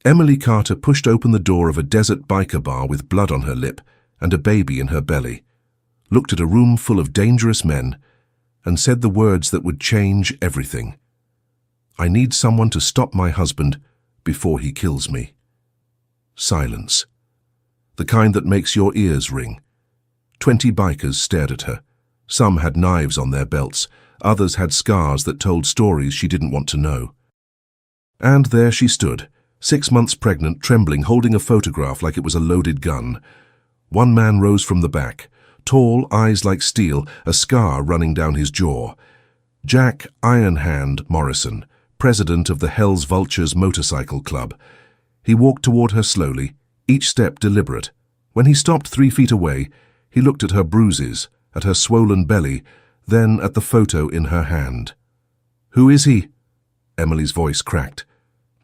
Emily Carter pushed open the door of a desert biker bar with blood on her lip and a baby in her belly, looked at a room full of dangerous men, and said the words that would change everything. "I need someone to stop my husband before he kills me." Silence. The kind that makes your ears ring. 20 bikers stared at her. Some had knives on their belts, others had scars that told stories she didn't want to know. And there she stood, 6 months pregnant, trembling, holding a photograph like it was a loaded gun. One man rose from the back, tall, eyes like steel, a scar running down his jaw. Jack Iron Hand Morrison, president of the Hell's Vultures Motorcycle Club. He walked toward her slowly, each step deliberate. When he stopped 3 feet away, he looked at her bruises, at her swollen belly, then at the photo in her hand. "Who is he?" Emily's voice cracked.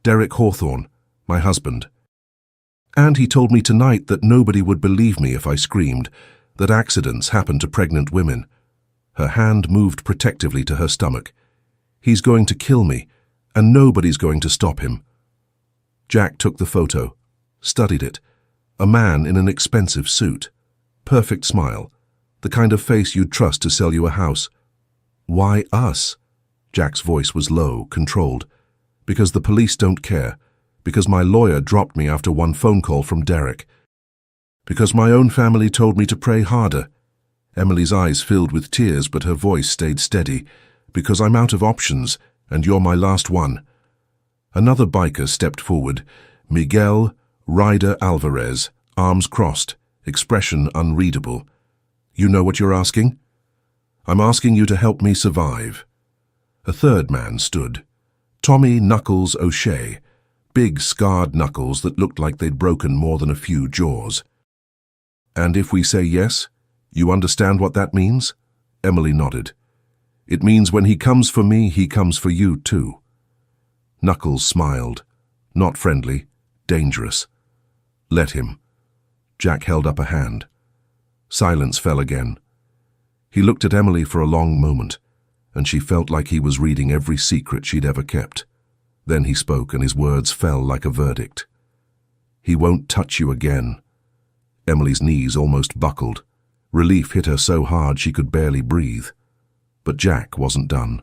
"Derek Hawthorne, my husband. And he told me tonight that nobody would believe me if I screamed, that accidents happen to pregnant women." Her hand moved protectively to her stomach. "He's going to kill me, and nobody's going to stop him." Jack took the photo, studied it. A man in an expensive suit. Perfect smile. The kind of face you'd trust to sell you a house. "Why us?" Jack's voice was low, controlled. "Because the police don't care. Because my lawyer dropped me after one phone call from Derek. Because my own family told me to pray harder." Emily's eyes filled with tears, but her voice stayed steady. "Because I'm out of options, and you're my last one." Another biker stepped forward. Miguel Ryder Alvarez, arms crossed, expression unreadable. "You know what you're asking?" "I'm asking you to help me survive." A third man stood. Tommy Knuckles O'Shea, big scarred knuckles that looked like they'd broken more than a few jaws. "And if we say yes, you understand what that means?" Emily nodded. "It means when he comes for me, he comes for you too." Knuckles smiled. Not friendly, dangerous. "Let him." Jack held up a hand. Silence fell again. He looked at Emily for a long moment, and she felt like he was reading every secret she'd ever kept. Then he spoke, and his words fell like a verdict. "He won't touch you again." Emily's knees almost buckled. Relief hit her so hard she could barely breathe. But Jack wasn't done.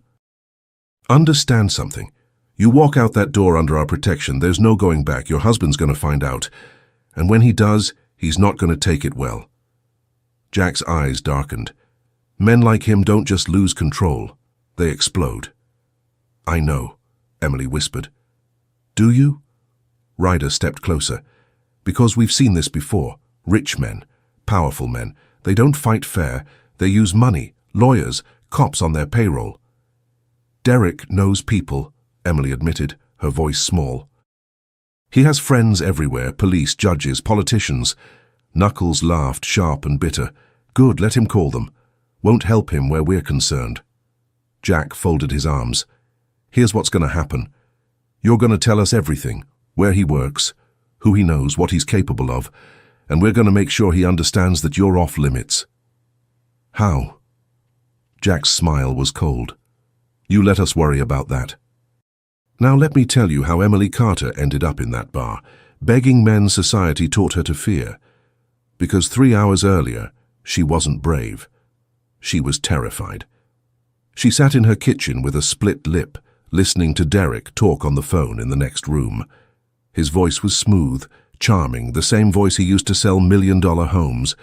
"Understand something. You walk out that door under our protection, there's no going back. Your husband's going to find out. And when he does, he's not going to take it well." Jack's eyes darkened. "Men like him don't just lose control. They explode." "I know," Emily whispered. "Do you?" Ryder stepped closer. "Because we've seen this before. Rich men, powerful men. They don't fight fair. They use money, lawyers, cops on their payroll." "Derek knows people," Emily admitted, her voice small. "He has friends everywhere, police, judges, politicians." Knuckles laughed, sharp and bitter. "Good, let him call them. Won't help him where we're concerned." Jack folded his arms. "Here's what's going to happen. You're going to tell us everything, where he works, who he knows, what he's capable of, and we're going to make sure he understands that you're off limits." "How?" Jack's smile was cold. "You let us worry about that." Now let me tell you how Emily Carter ended up in that bar. Begging men society taught her to fear. Because 3 hours earlier, she wasn't brave. She was terrified. She sat in her kitchen with a split lip, listening to Derek talk on the phone in the next room. His voice was smooth, charming, the same voice he used to sell million-dollar homes,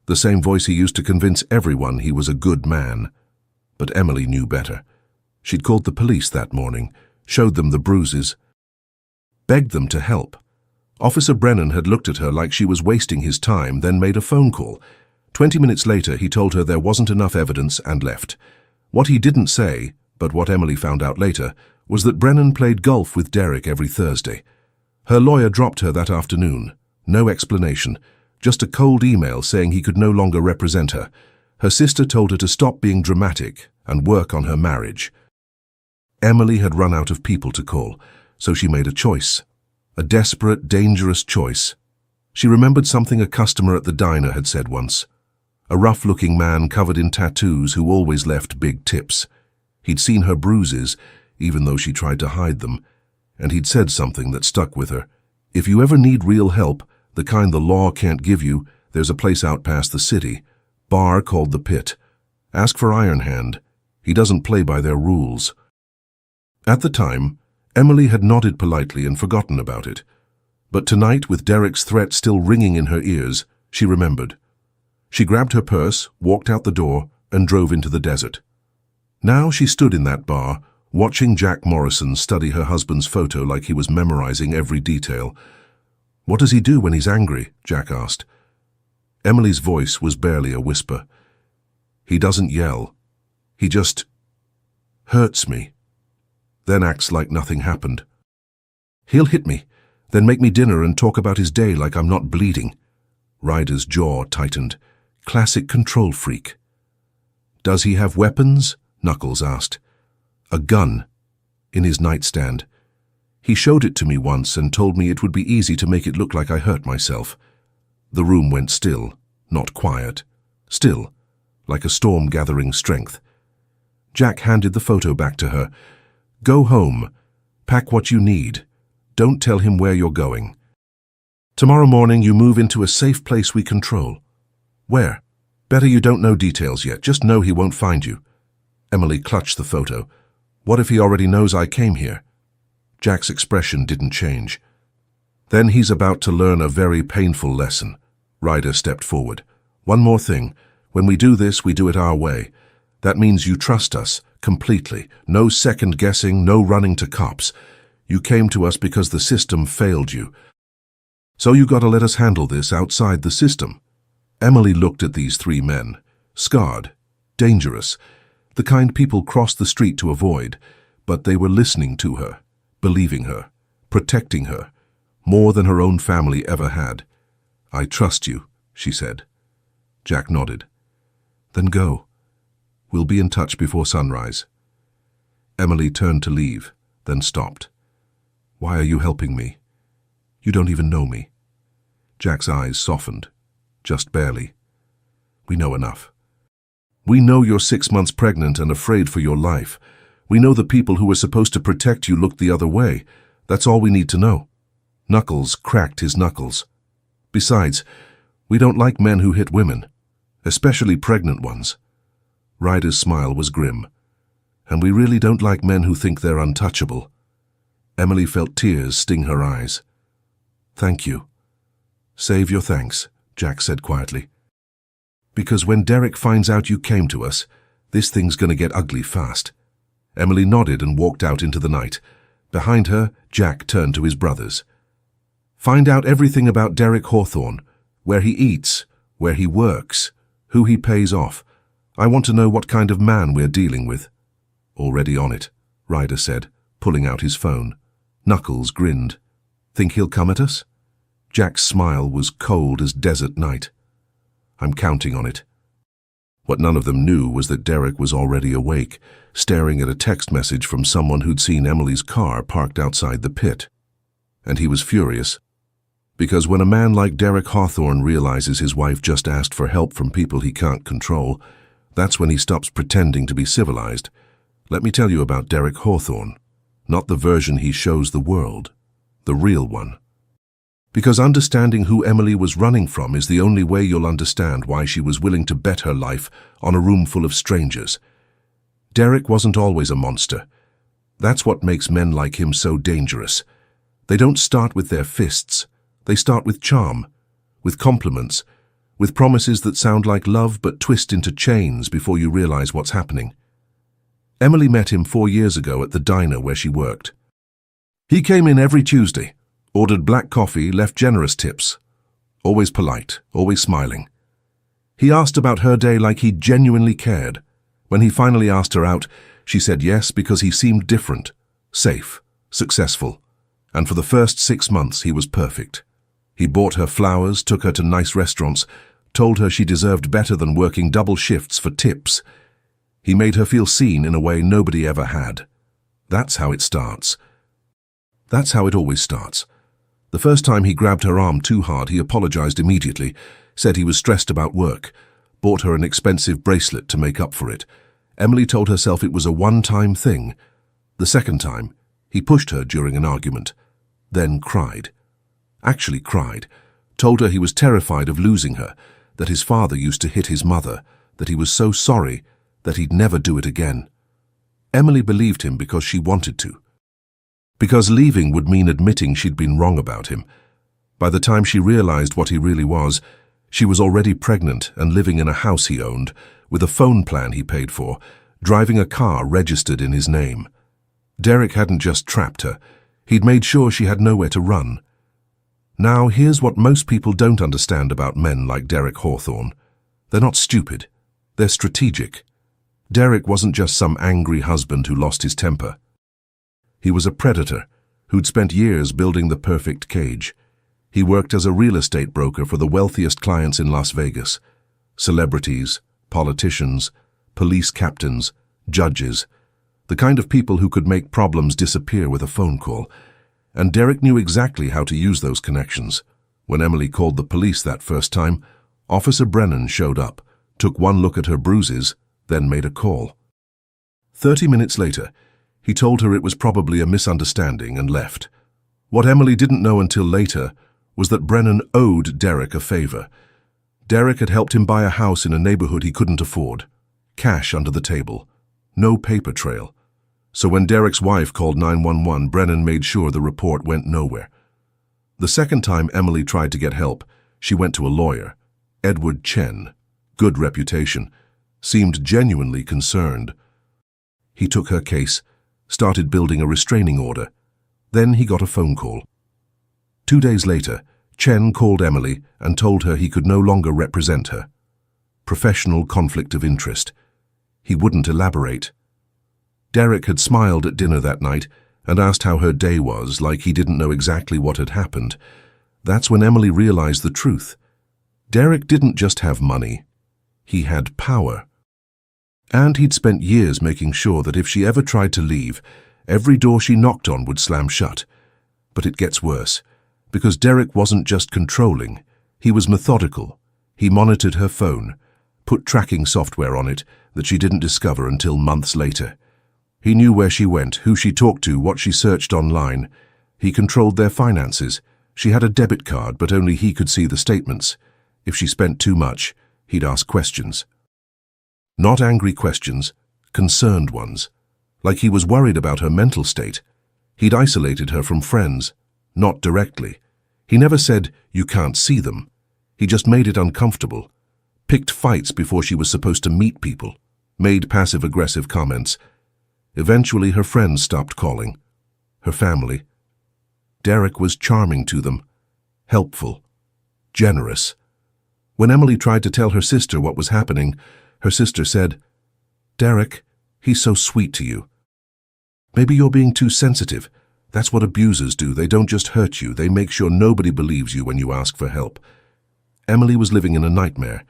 the same voice he used to convince everyone he was a good man. But Emily knew better. She'd called the police that morning, showed them the bruises, begged them to help. Officer Brennan had looked at her like she was wasting his time, then made a phone call. 20 minutes later, he told her there wasn't enough evidence and left. What he didn't say, but what Emily found out later, was that Brennan played golf with Derek every Thursday. Her lawyer dropped her that afternoon. No explanation, just a cold email saying he could no longer represent her. Her sister told her to stop being dramatic and work on her marriage. Emily had run out of people to call, so she made a choice. A desperate, dangerous choice. She remembered something a customer at the diner had said once. A rough-looking man covered in tattoos who always left big tips. He'd seen her bruises, even though she tried to hide them, and he'd said something that stuck with her. If you ever need real help, the kind the law can't give you, there's a place out past the city. Bar called the Pit. Ask for Iron Hand. He doesn't play by their rules." At the time, Emily had nodded politely and forgotten about it. But tonight, with Derek's threat still ringing in her ears, she remembered. She grabbed her purse, walked out the door, and drove into the desert. Now she stood in that bar, watching Jack Morrison study her husband's photo like he was memorizing every detail. "What does he do when he's angry?" Jack asked. Emily's voice was barely a whisper. "He doesn't yell. He just hurts me, then acts like nothing happened. He'll hit me, then make me dinner and talk about his day like I'm not bleeding." Ryder's jaw tightened. Classic control freak. "Does he have weapons?" Knuckles asked. "A gun. In his nightstand. He showed it to me once and told me it would be easy to make it look like I hurt myself." The room went still, not quiet. Still, like a storm gathering strength. Jack handed the photo back to her. "Go home. Pack what you need. Don't tell him where you're going. Tomorrow morning you move into a safe place we control." "Where?" "Better you don't know details yet. Just know he won't find you." Emily clutched the photo. "What if he already knows I came here?" Jack's expression didn't change. "Then he's about to learn a very painful lesson." Ryder stepped forward. "One more thing. When we do this, we do it our way. That means you trust us, completely. No second guessing, no running to cops. You came to us because the system failed you. So you gotta let us handle this outside the system." Emily looked at these three men. Scarred, dangerous, the kind people crossed the street to avoid, but they were listening to her, believing her, protecting her, more than her own family ever had. "I trust you," she said. Jack nodded. "Then go. We'll be in touch before sunrise." Emily turned to leave, then stopped. "Why are you helping me? You don't even know me." Jack's eyes softened, just barely. "We know enough. We know you're 6 months pregnant and afraid for your life. We know the people who were supposed to protect you looked the other way. That's all we need to know." Knuckles cracked his knuckles. "Besides, we don't like men who hit women, especially pregnant ones." Ryder's smile was grim. "And we really don't like men who think they're untouchable." Emily felt tears sting her eyes. "Thank you." "Save your thanks," Jack said quietly. "Because when Derek finds out you came to us, this thing's gonna get ugly fast." Emily nodded and walked out into the night. Behind her, Jack turned to his brothers. "Find out everything about Derek Hawthorne, where he eats, where he works, who he pays off. I want to know what kind of man we're dealing with." "Already on it," Ryder said, pulling out his phone. Knuckles grinned. "Think he'll come at us?" Jack's smile was cold as desert night. "I'm counting on it." What none of them knew was that Derek was already awake, staring at a text message from someone who'd seen Emily's car parked outside the pit. And he was furious. Because when a man like Derek Hawthorne realizes his wife just asked for help from people he can't control, that's when he stops pretending to be civilized. Let me tell you about Derek Hawthorne, not the version he shows the world, the real one. Because understanding who Emily was running from is the only way you'll understand why she was willing to bet her life on a room full of strangers. Derek wasn't always a monster. That's what makes men like him so dangerous. They don't start with their fists. They start with charm, with compliments, with promises that sound like love but twist into chains before you realize what's happening. Emily met him 4 years ago at the diner where she worked. He came in every Tuesday, ordered black coffee, left generous tips. Always polite, always smiling. He asked about her day like he genuinely cared. When he finally asked her out, she said yes because he seemed different, safe, successful. And for the first 6 months he was perfect. He bought her flowers, took her to nice restaurants, told her she deserved better than working double shifts for tips. He made her feel seen in a way nobody ever had. That's how it starts. That's how it always starts. The first time he grabbed her arm too hard, he apologized immediately, said he was stressed about work, bought her an expensive bracelet to make up for it. Emily told herself it was a one-time thing. The second time, he pushed her during an argument, then cried. Actually cried, told her he was terrified of losing her, that his father used to hit his mother, that he was so sorry, that he'd never do it again. Emily believed him because she wanted to. Because leaving would mean admitting she'd been wrong about him. By the time she realized what he really was, she was already pregnant and living in a house he owned, with a phone plan he paid for, driving a car registered in his name. Derek hadn't just trapped her, he'd made sure she had nowhere to run. Now here's what most people don't understand about men like Derek Hawthorne. They're not stupid, they're strategic. Derek wasn't just some angry husband who lost his temper. He was a predator who'd spent years building the perfect cage. He worked as a real estate broker for the wealthiest clients in Las Vegas. Celebrities, politicians, police captains, judges. The kind of people who could make problems disappear with a phone call. And Derek knew exactly how to use those connections. When Emily called the police that first time, Officer Brennan showed up, took one look at her bruises, then made a call. 30 minutes later, he told her it was probably a misunderstanding and left. What Emily didn't know until later was that Brennan owed Derek a favor. Derek had helped him buy a house in a neighborhood he couldn't afford. Cash under the table. No paper trail. So when Derek's wife called 911, Brennan made sure the report went nowhere. The second time Emily tried to get help, she went to a lawyer, Edward Chen, good reputation, seemed genuinely concerned. He took her case, started building a restraining order. Then he got a phone call. 2 days later, Chen called Emily and told her he could no longer represent her. Professional conflict of interest. He wouldn't elaborate. Derek had smiled at dinner that night and asked how her day was, like he didn't know exactly what had happened. That's when Emily realized the truth. Derek didn't just have money. He had power. And he'd spent years making sure that if she ever tried to leave, every door she knocked on would slam shut. But it gets worse, because Derek wasn't just controlling, he was methodical. He monitored her phone, put tracking software on it that she didn't discover until months later. He knew where she went, who she talked to, what she searched online. He controlled their finances. She had a debit card, but only he could see the statements. If she spent too much, he'd ask questions. Not angry questions, concerned ones. Like he was worried about her mental state. He'd isolated her from friends, not directly. He never said, "You can't see them." He just made it uncomfortable. Picked fights before she was supposed to meet people. Made passive-aggressive comments. Eventually, her friends stopped calling. Her family. Derek was charming to them. Helpful. Generous. When Emily tried to tell her sister what was happening, her sister said, "Derek, he's so sweet to you. Maybe you're being too sensitive. That's what abusers do. They don't just hurt you. They make sure nobody believes you when you ask for help." Emily was living in a nightmare,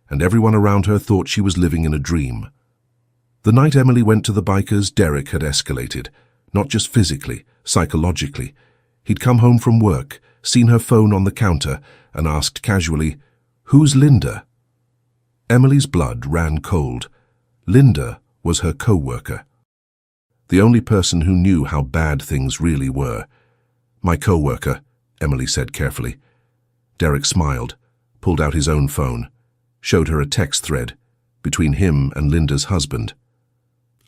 and everyone around her thought she was living in a dream. The night Emily went to the bikers, Derek had escalated. Not just physically, psychologically. He'd come home from work, seen her phone on the counter, and asked casually, "Who's Linda?" Emily's blood ran cold. Linda was her co-worker. The only person who knew how bad things really were. "My co-worker," Emily said carefully. Derek smiled, pulled out his own phone, showed her a text thread between him and Linda's husband.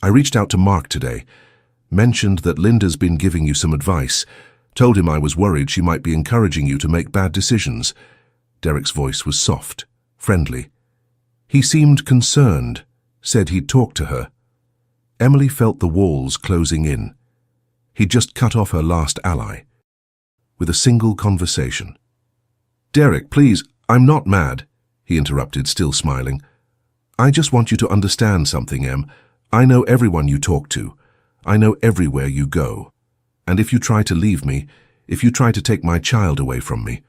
"I reached out to Mark today, mentioned that Linda's been giving you some advice, told him I was worried she might be encouraging you to make bad decisions." Derek's voice was soft, friendly. He seemed concerned, said he'd talk to her. Emily felt the walls closing in. He'd just cut off her last ally. With a single conversation. "Derek, please, I'm not mad," he interrupted, still smiling. "I just want you to understand something, Em. I know everyone you talk to. I know everywhere you go. And if you try to leave me, if you try to take my child away from me,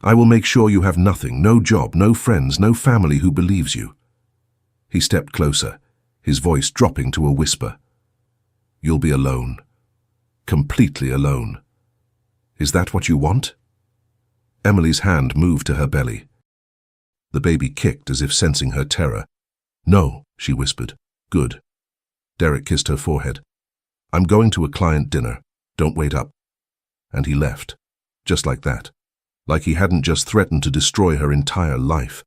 I will make sure you have nothing, no job, no friends, no family who believes you." He stepped closer, his voice dropping to a whisper. "You'll be alone. Completely alone. Is that what you want?" Emily's hand moved to her belly. The baby kicked as if sensing her terror. "No," she whispered. "Good." Derek kissed her forehead. "I'm going to a client dinner. Don't wait up." And he left, just like that. like he hadn't just threatened to destroy her entire life.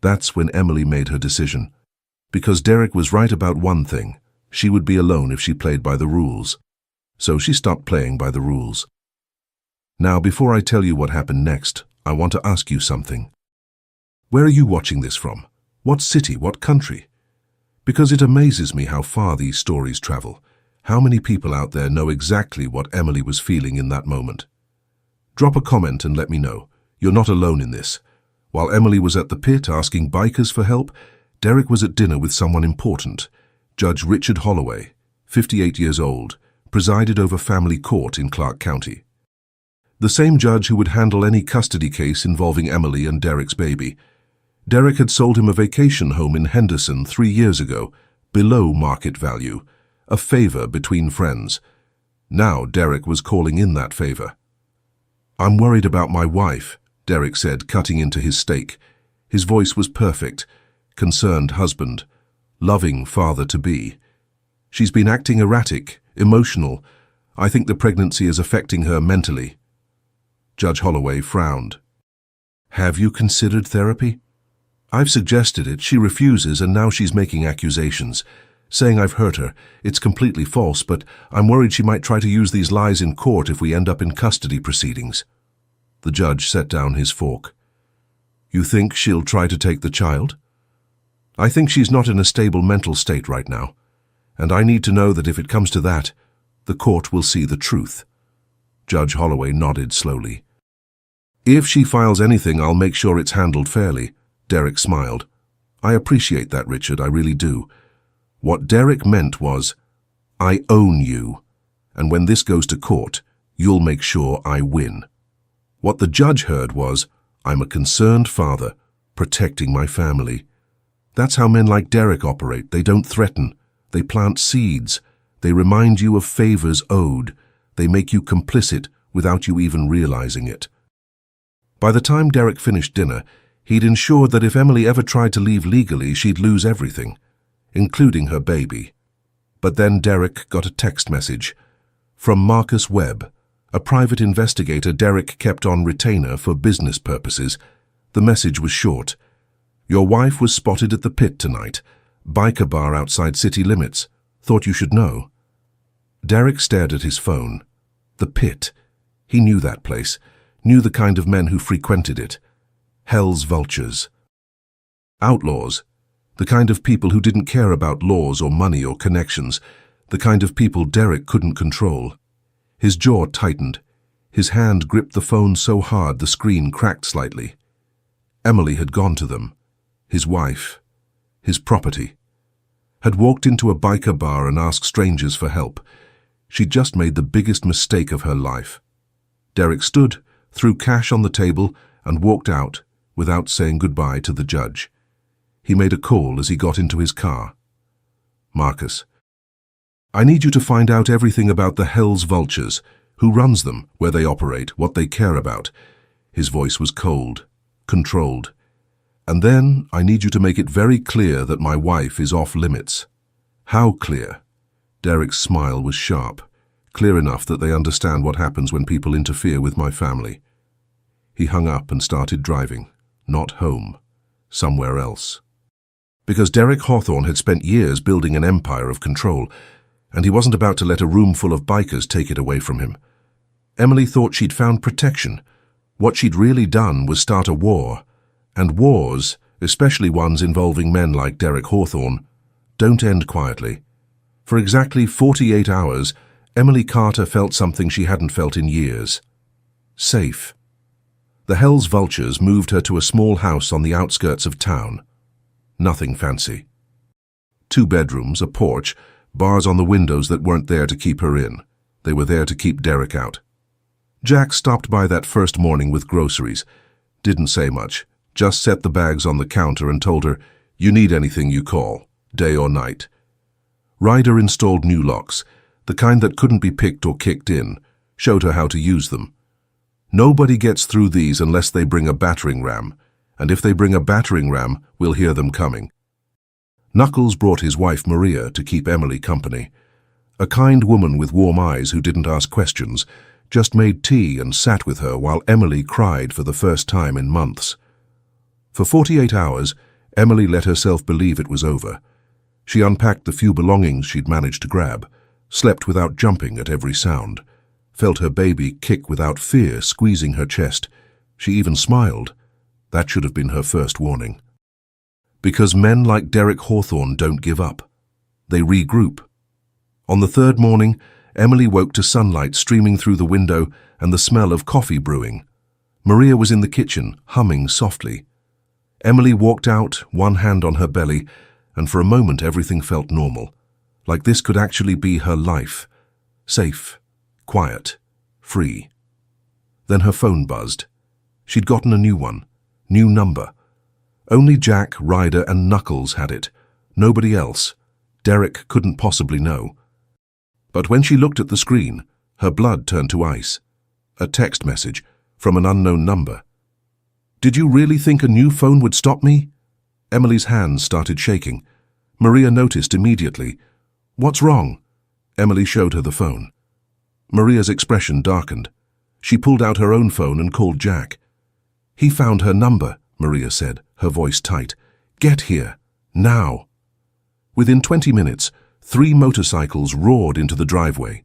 That's when Emily made her decision. Because Derek was right about one thing, she would be alone if she played by the rules. So she stopped playing by the rules. Now, before I tell you what happened next, I want to ask you something. Where are you watching this from? What city, what country? Because it amazes me how far these stories travel. How many people out there know exactly what Emily was feeling in that moment? Drop a comment and let me know. You're not alone in this. While Emily was at the pit asking bikers for help, Derek was at dinner with someone important. Judge Richard Holloway, 58 years old, presided over family court in Clark County. The same judge who would handle any custody case involving Emily and Derek's baby. Derek had sold him a vacation home in Henderson 3 years ago, below market value, a favor between friends. Now Derek was calling in that favor. "I'm worried about my wife," Derek said, cutting into his steak. His voice was perfect. Concerned husband, loving father-to-be. "She's been acting erratic, emotional. I think the pregnancy is affecting her mentally." Judge Holloway frowned. "Have you considered therapy?" "I've suggested it. She refuses, and now she's making accusations, saying I've hurt her. It's completely false, but I'm worried she might try to use these lies in court if we end up in custody proceedings." The judge set down his fork. "You think she'll try to take the child?" "I think she's not in a stable mental state right now, and I need to know that if it comes to that, the court will see the truth." Judge Holloway nodded slowly. "If she files anything, I'll make sure it's handled fairly." Derek smiled. "I appreciate that, Richard, I really do. What Derek meant was, I own you, and when this goes to court, you'll make sure I win." What the judge heard was, "I'm a concerned father, protecting my family." That's how men like Derek operate. They don't threaten. They plant seeds. They remind you of favors owed. They make you complicit without you even realizing it. By the time Derek finished dinner, he'd ensured that if Emily ever tried to leave legally, she'd lose everything, including her baby. But then Derek got a text message from Marcus Webb, a private investigator Derek kept on retainer for business purposes. The message was short. "Your wife was spotted at the pit tonight. Biker bar outside city limits. Thought you should know." Derek stared at his phone. The pit. He knew that place, knew the kind of men who frequented it. Hell's vultures. Outlaws. The kind of people who didn't care about laws or money or connections. The kind of people Derek couldn't control. His jaw tightened. His hand gripped the phone so hard the screen cracked slightly. Emily had gone to them. His wife. His property. Had walked into a biker bar and asked strangers for help. She'd just made the biggest mistake of her life. Derek stood, threw cash on the table, and walked out without saying goodbye to the judge. He made a call as he got into his car. "Marcus, I need you to find out everything about the Hell's Vultures, who runs them, where they operate, what they care about." His voice was cold, controlled. "And then I need you to make it very clear that my wife is off limits." "How clear?" Derek's smile was sharp, clear enough that they understand what happens when people interfere with my family. He hung up and started driving, not home, somewhere else. Because Derek Hawthorne had spent years building an empire of control, and he wasn't about to let a room full of bikers take it away from him. Emily thought she'd found protection. What she'd really done was start a war, and wars, especially ones involving men like Derek Hawthorne, don't end quietly. For exactly 48 hours, Emily Carter felt something she hadn't felt in years. Safe. The Hell's Vultures moved her to a small house on the outskirts of town. Nothing fancy. 2 bedrooms, a porch, bars on the windows that weren't there to keep her in. They were there to keep Derek out. Jack stopped by that first morning with groceries. Didn't say much, just set the bags on the counter and told her, "You need anything, you call, day or night." Ryder installed new locks, the kind that couldn't be picked or kicked in, showed her how to use them. "Nobody gets through these unless they bring a battering ram, and if they bring a battering ram, we'll hear them coming." Knuckles brought his wife Maria to keep Emily company. A kind woman with warm eyes who didn't ask questions, just made tea and sat with her while Emily cried for the first time in months. For 48 hours, Emily let herself believe it was over. She unpacked the few belongings she'd managed to grab, slept without jumping at every sound, felt her baby kick without fear squeezing her chest. She even smiled. That should have been her first warning. Because men like Derek Hawthorne don't give up. They regroup. On the third morning, Emily woke to sunlight streaming through the window and the smell of coffee brewing. Maria was in the kitchen, humming softly. Emily walked out, one hand on her belly, and for a moment everything felt normal, like this could actually be her life. Safe, quiet, free. Then her phone buzzed. She'd gotten a new one, new number. Only Jack, Ryder, and Knuckles had it. Nobody else. Derek couldn't possibly know. But when she looked at the screen, her blood turned to ice. A text message from an unknown number. "Did you really think a new phone would stop me?" Emily's hands started shaking. Maria noticed immediately. "What's wrong?" Emily showed her the phone. Maria's expression darkened. She pulled out her own phone and called Jack. "He found her number," Maria said, her voice tight. "Get here, now." Within 20 minutes, 3 motorcycles roared into the driveway.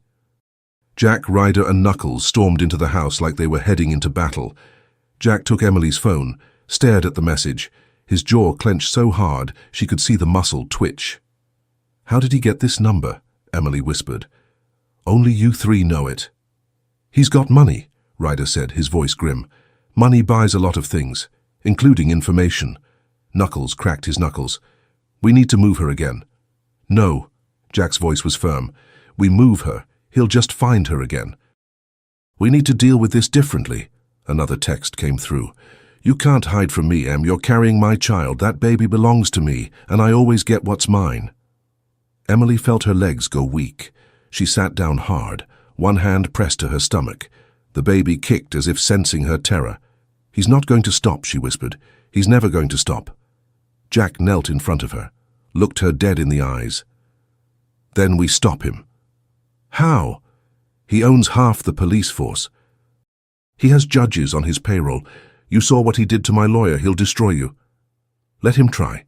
Jack, Ryder, and Knuckles stormed into the house like they were heading into battle. Jack took Emily's phone, stared at the message, his jaw clenched so hard she could see the muscle twitch. "How did he get this number?" Emily whispered. "Only you 3 know it." "He's got money," Ryder said, his voice grim. "Money buys a lot of things, including information." Knuckles cracked his knuckles. "We need to move her again." "No," Jack's voice was firm. "We move her, he'll just find her again." "We need to deal with this differently," another text came through. "You can't hide from me, Em. You're carrying my child. That baby belongs to me, and I always get what's mine." Emily felt her legs go weak. She sat down hard, one hand pressed to her stomach. The baby kicked as if sensing her terror. "He's not going to stop," she whispered. "He's never going to stop." Jack knelt in front of her, looked her dead in the eyes. "Then we stop him." "How?" "He owns half the police force. He has judges on his payroll. You saw what he did to my lawyer. He'll destroy you." "Let him try."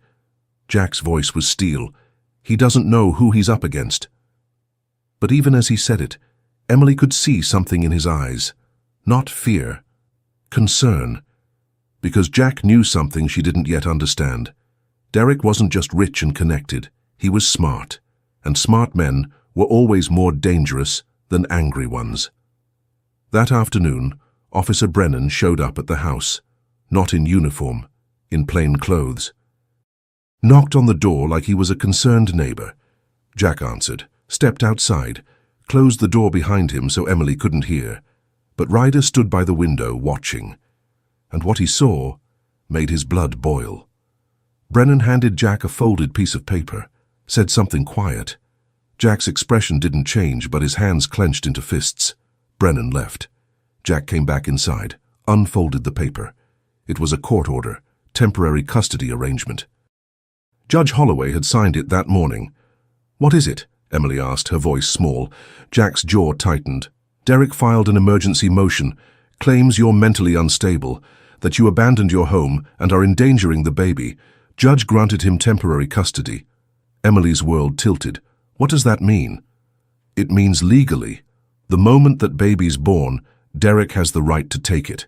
Jack's voice was steel. "He doesn't know who he's up against." But even as he said it, Emily could see something in his eyes. Not fear. Concern. Because Jack knew something she didn't yet understand. Derek wasn't just rich and connected. He was smart. And smart men were always more dangerous than angry ones. That afternoon, Officer Brennan showed up at the house, not in uniform, in plain clothes. Knocked on the door like he was a concerned neighbor. Jack answered, stepped outside, closed the door behind him so Emily couldn't hear. But Ryder stood by the window watching, and what he saw made his blood boil. Brennan handed Jack a folded piece of paper, said something quiet. Jack's expression didn't change, but his hands clenched into fists. Brennan left. Jack came back inside, unfolded the paper. It was a court order, temporary custody arrangement. Judge Holloway had signed it that morning. "What is it?" Emily asked, her voice small. Jack's jaw tightened. "Derek filed an emergency motion, claims you're mentally unstable, that you abandoned your home and are endangering the baby. Judge granted him temporary custody." Emily's world tilted. "What does that mean?" "It means legally. The moment that baby's born, Derek has the right to take it."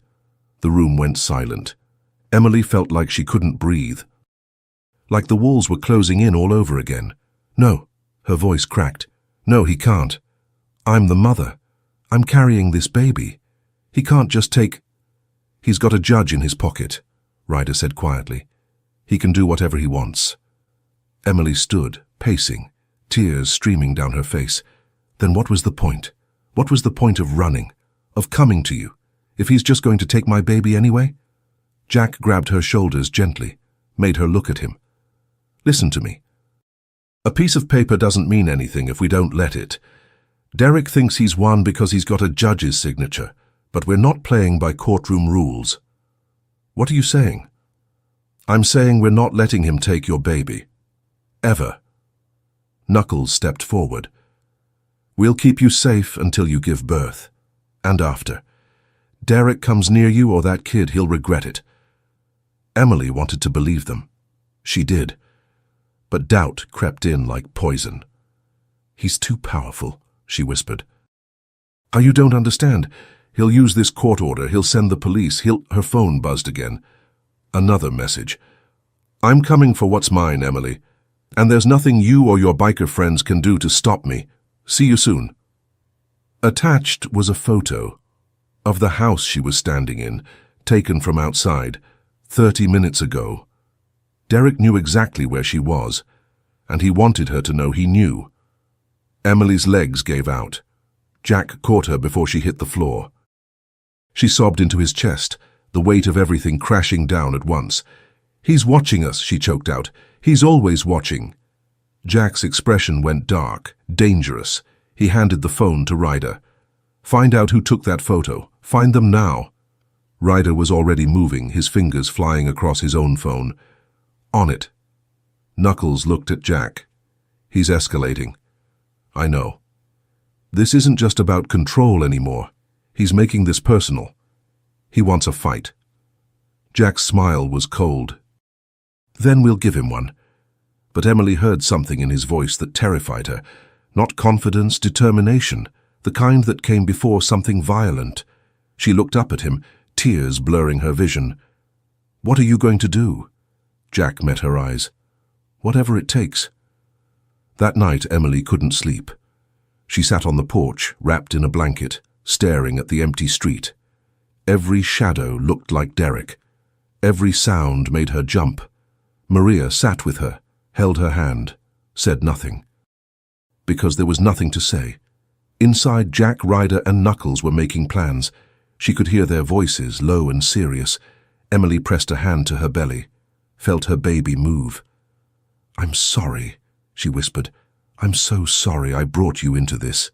The room went silent. Emily felt like she couldn't breathe. Like the walls were closing in all over again. "No," her voice cracked. "No, he can't. I'm the mother. I'm carrying this baby. He can't just take—" "He's got a judge in his pocket," Ryder said quietly. "He can do whatever he wants." Emily stood, pacing, tears streaming down her face. Then what was the point? What was the point of running, of coming to you, if he's just going to take my baby anyway? Jack grabbed her shoulders gently, made her look at him. "Listen to me. A piece of paper doesn't mean anything if we don't let it. Derek thinks he's won because he's got a judge's signature, but we're not playing by courtroom rules." "What are you saying?" "I'm saying we're not letting him take your baby. Ever." Knuckles stepped forward. "We'll keep you safe until you give birth." and after. Derek comes near you or that kid, he'll regret it. Emily wanted to believe them. She did. But doubt crept in like poison. He's too powerful, she whispered. Oh, you don't understand. He'll use this court order, he'll send the police, Her phone buzzed again. Another message. I'm coming for what's mine, Emily. And there's nothing you or your biker friends can do to stop me. See you soon. Attached was a photo of the house she was standing in, taken from outside, 30 minutes ago. Derek knew exactly where she was, and he wanted her to know he knew. Emily's legs gave out. Jack caught her before she hit the floor. She sobbed into his chest, the weight of everything crashing down at once. He's watching us, she choked out. He's always watching. Jack's expression went dark, dangerous. He handed the phone to Ryder. Find out who took that photo. Find them now. Ryder was already moving, his fingers flying across his own phone. On it. Knuckles looked at Jack. He's escalating. I know. This isn't just about control anymore. He's making this personal. He wants a fight. Jack's smile was cold. Then we'll give him one. But Emily heard something in his voice that terrified her. Not confidence, determination, the kind that came before something violent. She looked up at him, tears blurring her vision. What are you going to do? Jack met her eyes. Whatever it takes. That night Emily couldn't sleep. She sat on the porch, wrapped in a blanket, staring at the empty street. Every shadow looked like Derek. Every sound made her jump. Maria sat with her, held her hand, said nothing. Because there was nothing to say. Inside, Jack, Ryder, and Knuckles were making plans. She could hear their voices, low and serious. Emily pressed a hand to her belly, felt her baby move. I'm sorry, she whispered. I'm so sorry I brought you into this.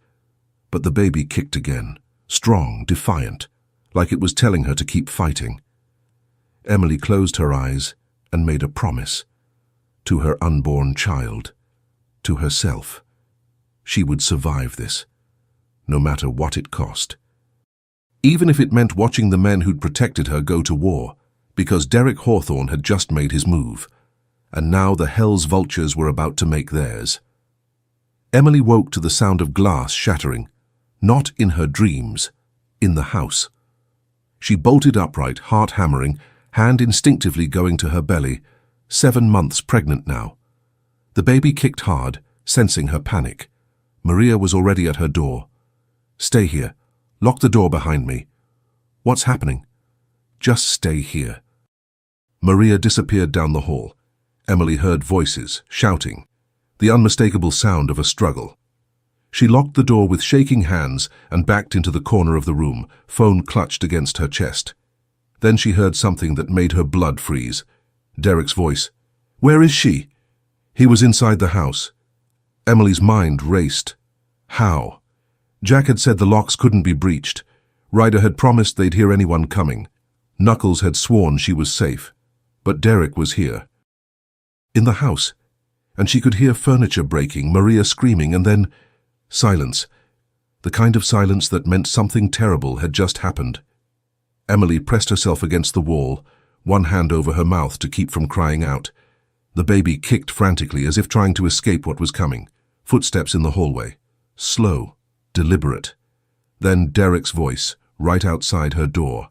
But the baby kicked again, strong, defiant, like it was telling her to keep fighting. Emily closed her eyes and made a promise. To her unborn child, to herself. She would survive this, no matter what it cost. Even if it meant watching the men who'd protected her go to war, because Derek Hawthorne had just made his move, and now the Hell's Vultures were about to make theirs. Emily woke to the sound of glass shattering, not in her dreams, in the house. She bolted upright, heart hammering, hand instinctively going to her belly, 7 months pregnant now. The baby kicked hard, sensing her panic. Maria was already at her door. Stay here. Lock the door behind me. What's happening? Just stay here. Maria disappeared down the hall. Emily heard voices, shouting, the unmistakable sound of a struggle. She locked the door with shaking hands and backed into the corner of the room, phone clutched against her chest. Then she heard something that made her blood freeze. Derek's voice. Where is she? He was inside the house. Emily's mind raced. How? Jack had said the locks couldn't be breached. Ryder had promised they'd hear anyone coming. Knuckles had sworn she was safe. But Derek was here. In the house. And she could hear furniture breaking, Maria screaming, and then silence. The kind of silence that meant something terrible had just happened. Emily pressed herself against the wall, one hand over her mouth to keep from crying out. The baby kicked frantically as if trying to escape what was coming. Footsteps in the hallway. Slow, deliberate. Then Derek's voice, right outside her door.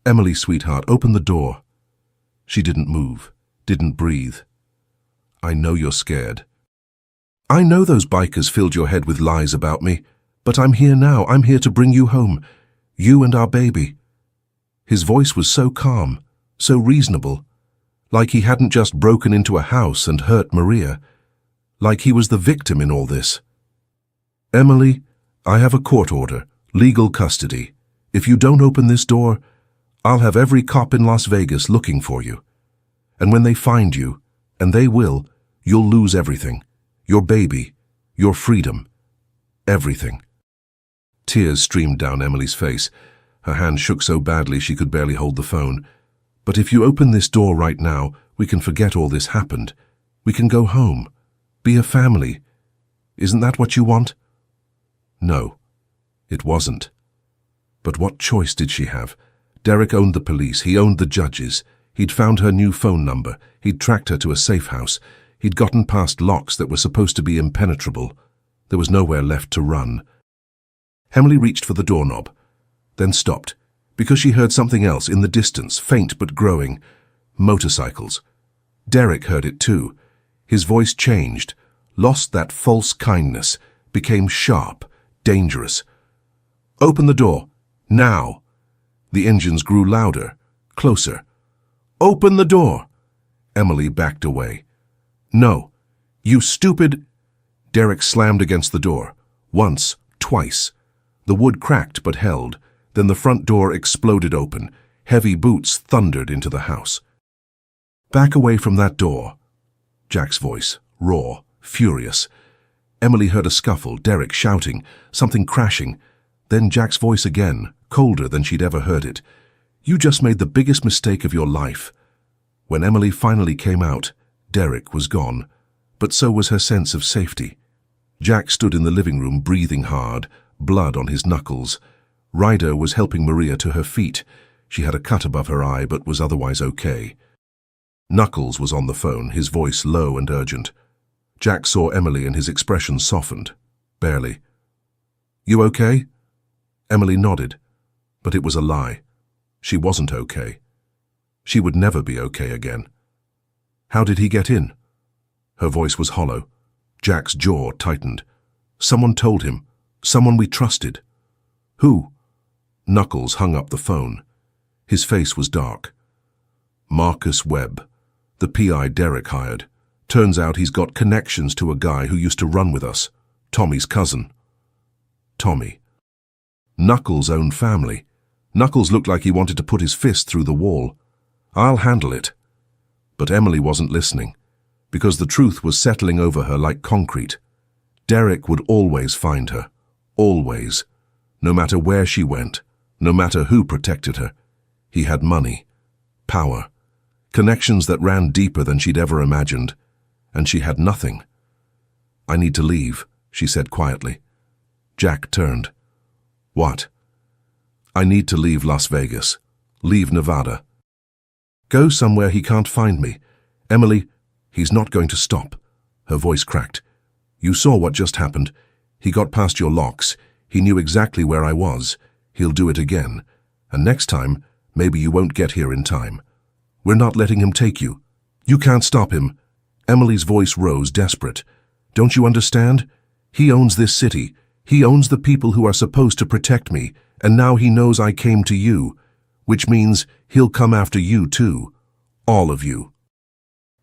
Emily, sweetheart, open the door. She didn't move, didn't breathe. I know you're scared. I know those bikers filled your head with lies about me, but I'm here now. I'm here to bring you home. You and our baby. His voice was so calm, so reasonable, like he hadn't just broken into a house and hurt Maria, like he was the victim in all this. Emily, I have a court order, legal custody. If you don't open this door, I'll have every cop in Las Vegas looking for you. And when they find you, and they will, you'll lose everything. Your baby, your freedom, everything. Tears streamed down Emily's face. Her hand shook so badly she could barely hold the phone. But if you open this door right now, we can forget all this happened. We can go home. Be a family. Isn't that what you want? No, it wasn't. But what choice did she have? Derek owned the police, he owned the judges. He'd found her new phone number, he'd tracked her to a safe house, he'd gotten past locks that were supposed to be impenetrable. There was nowhere left to run. Emily reached for the doorknob, then stopped, because she heard something else in the distance, faint but growing. Motorcycles. Derek heard it too. His voice changed, lost that false kindness, became sharp, dangerous. "Open the door, now!" The engines grew louder, closer. "Open the door!" Emily backed away. "No, you stupid—" Derek slammed against the door. Once, twice. The wood cracked but held. Then the front door exploded open. Heavy boots thundered into the house. "Back away from that door." Jack's voice, raw, furious. Emily heard a scuffle, Derek shouting, something crashing. Then Jack's voice again, colder than she'd ever heard it. "You just made the biggest mistake of your life." When Emily finally came out, Derek was gone, but so was her sense of safety. Jack stood in the living room breathing hard, blood on his knuckles. Ryder was helping Maria to her feet. She had a cut above her eye but was otherwise okay. Knuckles was on the phone, his voice low and urgent. Jack saw Emily and his expression softened. Barely. "You okay?" Emily nodded, but it was a lie. She wasn't okay. She would never be okay again. "How did he get in?" Her voice was hollow. Jack's jaw tightened. "Someone told him. Someone we trusted." "Who?" Knuckles hung up the phone. His face was dark. "Marcus Webb, the PI Derek hired. Turns out he's got connections to a guy who used to run with us. Tommy's cousin." Tommy. Knuckles' own family. Knuckles looked like he wanted to put his fist through the wall. "I'll handle it." But Emily wasn't listening, because the truth was settling over her like concrete. Derek would always find her. Always. No matter where she went, no matter who protected her. He had money, power, connections that ran deeper than she'd ever imagined, and she had nothing. "I need to leave," she said quietly. Jack turned. "What?" "I need to leave Las Vegas. Leave Nevada." "Go somewhere he can't find me." "Emily, he's not going to stop." Her voice cracked. "You saw what just happened. He got past your locks. He knew exactly where I was. He'll do it again. And next time, maybe you won't get here in time. We're not letting him take you. You can't stop him." Emily's voice rose, desperate. "Don't you understand? He owns this city. He owns the people who are supposed to protect me, and now he knows I came to you, which means he'll come after you too. All of you."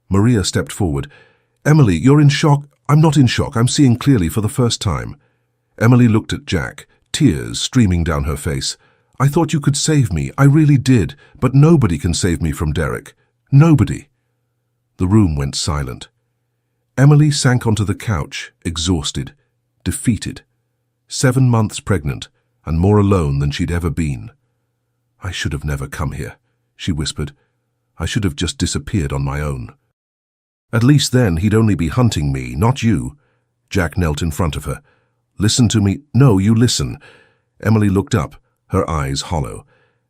Maria stepped forward. "Emily, you're in shock." "I'm not in shock. I'm seeing clearly for the first time." Emily looked at Jack, tears streaming down her face. "I thought you could save me. I really did. But nobody can save me from Derek. Nobody." The room went silent. Emily sank onto the couch, exhausted, defeated. 7 months pregnant, and more alone than she'd ever been. "I should have never come here," she whispered. "I should have just disappeared on my own." "At least then he'd only be hunting me, not you." Jack knelt in front of her. "Listen to me." "No, you listen." Emily looked up, her eyes hollow.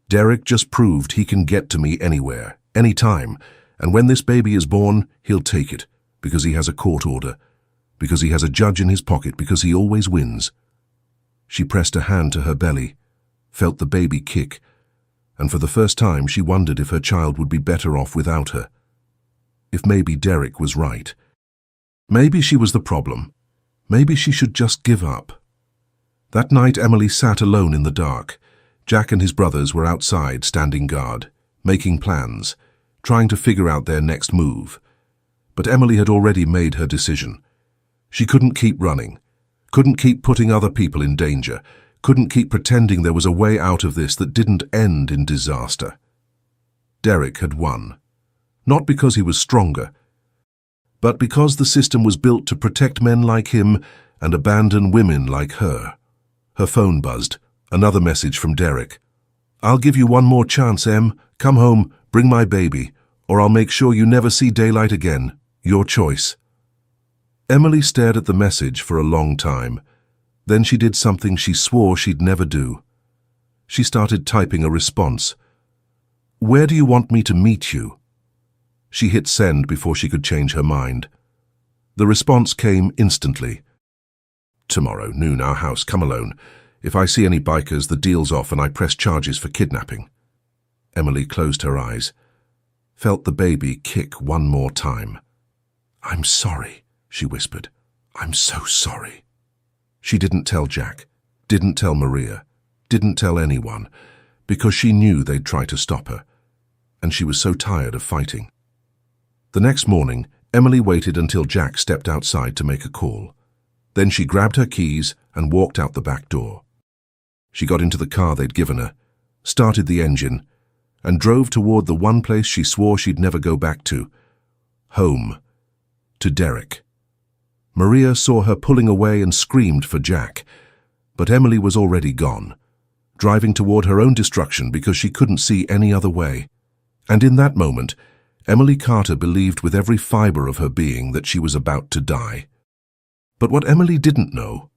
"Derek just proved he can get to me anywhere, anytime, and when this baby is born, he'll take it, because he has a court order, because he has a judge in his pocket, because he always wins." She pressed a hand to her belly, felt the baby kick, and for the first time she wondered if her child would be better off without her. If maybe Derek was right. Maybe she was the problem. Maybe she should just give up. That night Emily sat alone in the dark. Jack and his brothers were outside, standing guard, making plans, trying to figure out their next move. But Emily had already made her decision. She couldn't keep running, couldn't keep putting other people in danger, couldn't keep pretending there was a way out of this that didn't end in disaster. Derek had won. Not because he was stronger, but because the system was built to protect men like him and abandon women like her. Her phone buzzed. Another message from Derek. "I'll give you one more chance, Em. Come home, bring my baby, or I'll make sure you never see daylight again. Your choice." Emily stared at the message for a long time. Then she did something she swore she'd never do. She started typing a response. "Where do you want me to meet you?" She hit send before she could change her mind. The response came instantly. "Tomorrow, noon, our house, come alone. If I see any bikers, the deal's off and I press charges for kidnapping." Emily closed her eyes, felt the baby kick one more time. "I'm sorry," she whispered. "I'm so sorry." She didn't tell Jack, didn't tell Maria, didn't tell anyone, because she knew they'd try to stop her, and she was so tired of fighting. The next morning, Emily waited until Jack stepped outside to make a call. Then she grabbed her keys and walked out the back door. She got into the car they'd given her, started the engine, and drove toward the one place she swore she'd never go back to. Home. To Derek. Maria saw her pulling away and screamed for Jack, but Emily was already gone, driving toward her own destruction because she couldn't see any other way. And in that moment, Emily Carter believed with every fiber of her being that she was about to die. But what Emily didn't know,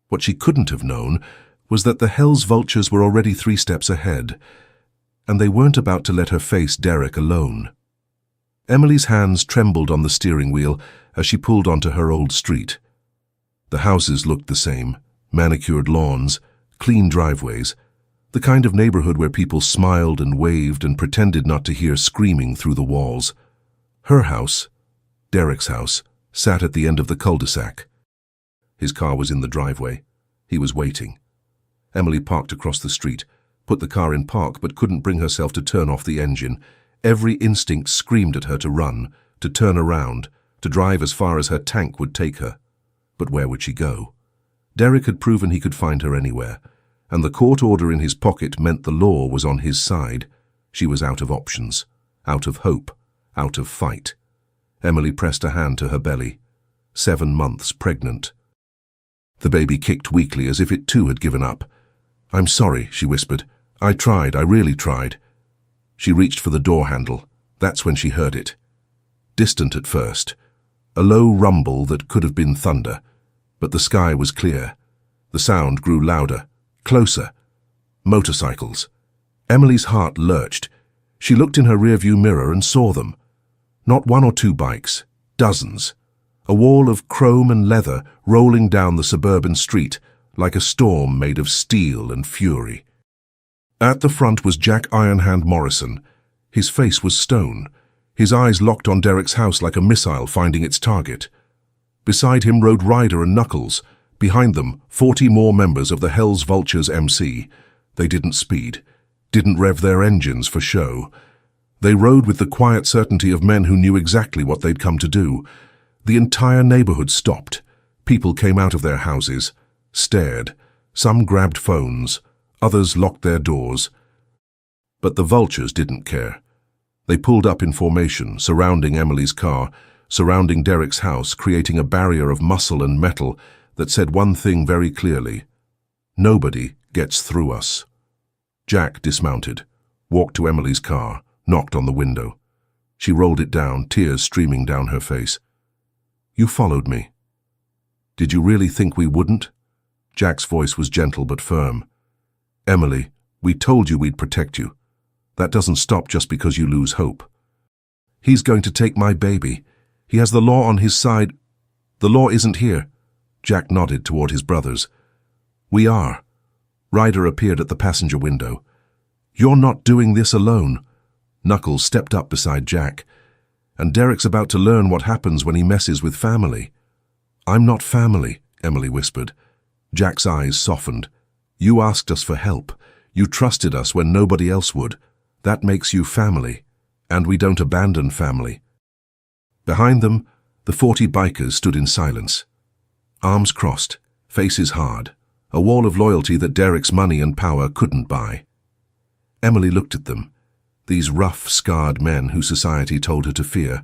what she couldn't have known, was that the Hell's Vultures were already 3 steps ahead, and they weren't about to let her face Derek alone. Emily's hands trembled on the steering wheel as she pulled onto her old street. The houses looked the same, manicured lawns, clean driveways, the kind of neighborhood where people smiled and waved and pretended not to hear screaming through the walls. Her house, Derek's house, sat at the end of the cul-de-sac. His car was in the driveway. He was waiting. Emily parked across the street, put the car in park but couldn't bring herself to turn off the engine. Every instinct screamed at her to run, to turn around, to drive as far as her tank would take her. But where would she go? Derek had proven he could find her anywhere, and the court order in his pocket meant the law was on his side. She was out of options, out of hope, out of fight. Emily pressed a hand to her belly. 7 months pregnant. The baby kicked weakly as if it too had given up. "I'm sorry," she whispered. I really tried." She reached for the door handle. That's when she heard it. Distant at first. A low rumble that could have been thunder. But the sky was clear. The sound grew louder, closer. Motorcycles. Emily's heart lurched. She looked in her rearview mirror and saw them. Not 1 or 2 bikes, dozens. A wall of chrome and leather rolling down the suburban street like a storm made of steel and fury. At the front was Jack Ironhand Morrison. His face was stone, his eyes locked on Derek's house like a missile finding its target. Beside him rode Ryder and Knuckles. Behind them, 40 more members of the Hell's Vultures MC. They didn't speed, didn't rev their engines for show. They rode with the quiet certainty of men who knew exactly what they'd come to do. The entire neighborhood stopped. People came out of their houses, stared. Some grabbed phones, others locked their doors. But the Vultures didn't care. They pulled up in formation, surrounding Emily's car, surrounding Derek's house, creating a barrier of muscle and metal that said one thing very clearly: nobody gets through us. Jack dismounted, walked to Emily's car, knocked on the window. She rolled it down, tears streaming down her face. "You followed me. Did you really think we wouldn't?" Jack's voice was gentle but firm. "Emily, we told you we'd protect you. That doesn't stop just because you lose hope. He's going to take my baby. He has the law on his side." "The law isn't here." Jack nodded toward his brothers. "We are." Ryder appeared at the passenger window. "You're not doing this alone." Knuckles stepped up beside Jack. "And Derek's about to learn what happens when he messes with family." "I'm not family," Emily whispered. Jack's eyes softened. "You asked us for help. You trusted us when nobody else would. That makes you family. And we don't abandon family." Behind them, the 40 bikers stood in silence. Arms crossed, faces hard, a wall of loyalty that Derek's money and power couldn't buy. Emily looked at them, these rough, scarred men who society told her to fear,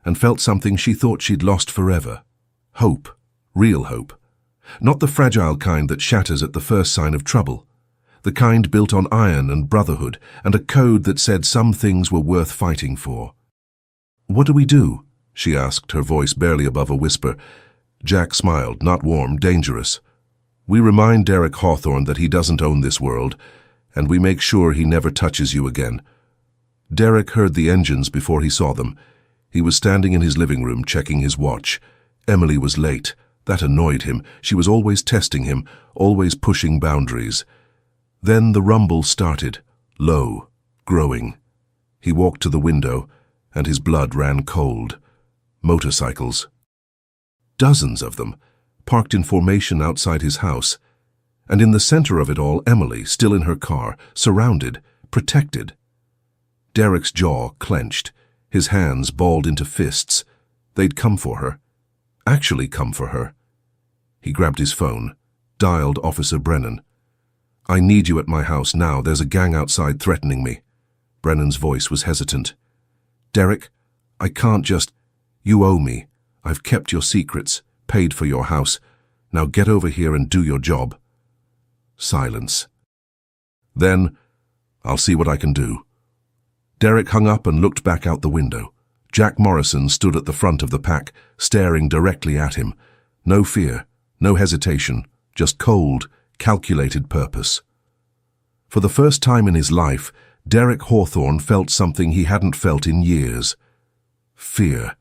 and felt something she thought she'd lost forever. Hope, real hope. Not the fragile kind that shatters at the first sign of trouble. The kind built on iron and brotherhood, and a code that said some things were worth fighting for. "What do we do?" she asked, her voice barely above a whisper. Jack smiled, not warm, dangerous. "We remind Derek Hawthorne that he doesn't own this world. and we make sure he never touches you again." Derek heard the engines before he saw them. He was standing in his living room checking his watch. Emily was late. That annoyed him. She was always testing him, always pushing boundaries. Then the rumble started, low, growing. He walked to the window, and his blood ran cold. Motorcycles. Dozens of them, parked in formation outside his house. And in the center of it all, Emily, still in her car, surrounded, protected. Derek's jaw clenched, his hands balled into fists. They'd come for her. Actually come for her. He grabbed his phone, dialed Officer Brennan. "I need you at my house now. There's a gang outside threatening me." Brennan's voice was hesitant. "Derek, I can't just... You owe me. I've kept your secrets, paid for your house. Now get over here and do your job." Silence. Then, "I'll see what I can do." Derek hung up and looked back out the window. Jack Morrison stood at the front of the pack, staring directly at him. No fear, no hesitation, just cold, calculated purpose. For the first time in his life, Derek Hawthorne felt something he hadn't felt in years. Fear.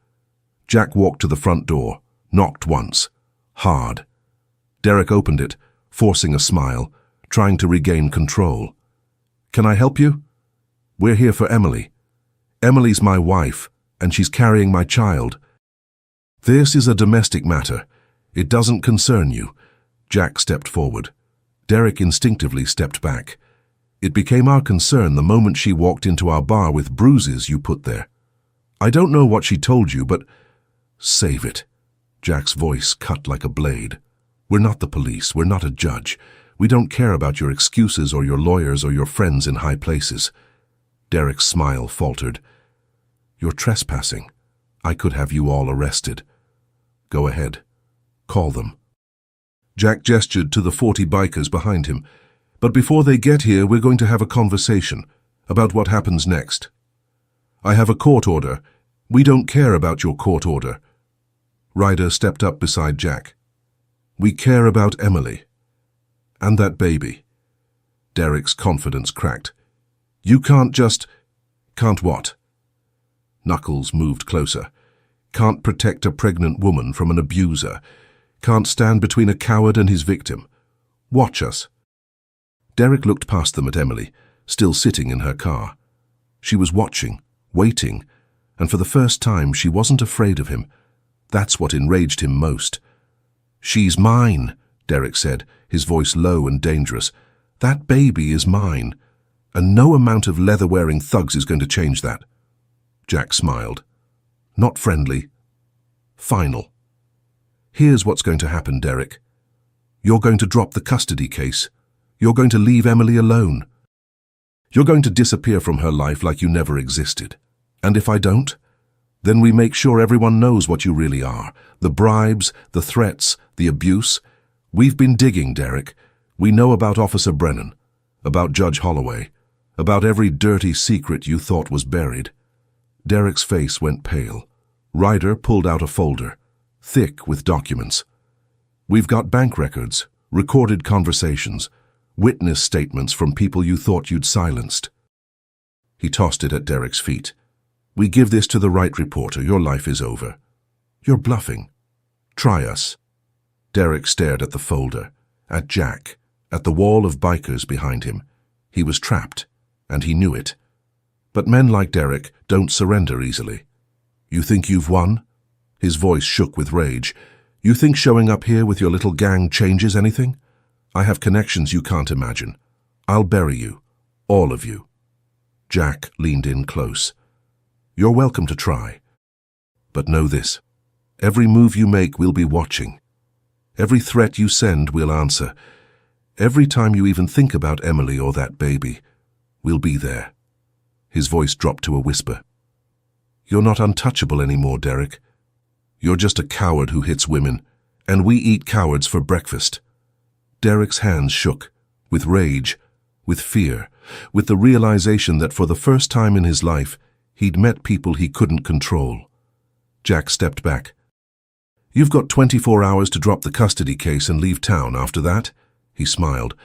Jack walked to the front door, knocked once. Hard. Derek opened it, forcing a smile, trying to regain control. "Can I help you?" "We're here for Emily. Emily's my wife, and she's carrying my child." "This is a domestic matter. It doesn't concern you." Jack stepped forward. Derek instinctively stepped back. "It became our concern the moment she walked into our bar with bruises you put there. I don't know what she told you, but..." "Save it." Jack's voice cut like a blade. "We're not the police. We're not a judge. We don't care about your excuses or your lawyers or your friends in high places." Derek's smile faltered. "You're trespassing. I could have you all arrested." "Go ahead. Call them." Jack gestured to the 40 bikers behind him. "But before they get here, we're going to have a conversation about what happens next. I have a court order. We don't care about your court order." Ryder stepped up beside Jack. "We care about Emily. And that baby." Derek's confidence cracked. "You can't just..." "Can't what?" Knuckles moved closer. "Can't protect a pregnant woman from an abuser. Can't stand between a coward and his victim. Watch us." Derek looked past them at Emily, still sitting in her car. She was watching, waiting, and for the first time she wasn't afraid of him. That's what enraged him most. "She's mine," Derek said, his voice low and dangerous. "That baby is mine, and no amount of leather-wearing thugs is going to change that." Jack smiled. "Not friendly. Final. Here's what's going to happen, Derek. You're going to drop the custody case. You're going to leave Emily alone. You're going to disappear from her life like you never existed. And if I don't, then we make sure everyone knows what you really are. The bribes, the threats, the abuse. We've been digging, Derek. We know about Officer Brennan, about Judge Holloway, about every dirty secret you thought was buried." Derek's face went pale. Ryder pulled out a folder, thick with documents. "We've got bank records, recorded conversations, witness statements from people you thought you'd silenced." He tossed it at Derek's feet. "We give this to the right reporter. Your life is over." "You're bluffing. Try us." Derek stared at the folder, at Jack, at the wall of bikers behind him. He was trapped, and he knew it. But men like Derek don't surrender easily. "You think you've won?" His voice shook with rage. "You think showing up here with your little gang changes anything? I have connections you can't imagine. I'll bury you, all of you." Jack leaned in close. "You're welcome to try. But know this. Every move you make, we'll be watching. Every threat you send, we'll answer. Every time you even think about Emily or that baby, we'll be there." His voice dropped to a whisper. "You're not untouchable anymore, Derek. You're just a coward who hits women, and we eat cowards for breakfast." Derek's hands shook, with rage, with fear, with the realization that for the first time in his life, he'd met people he couldn't control. Jack stepped back. "You've got 24 hours to drop the custody case and leave town after that," he smiled.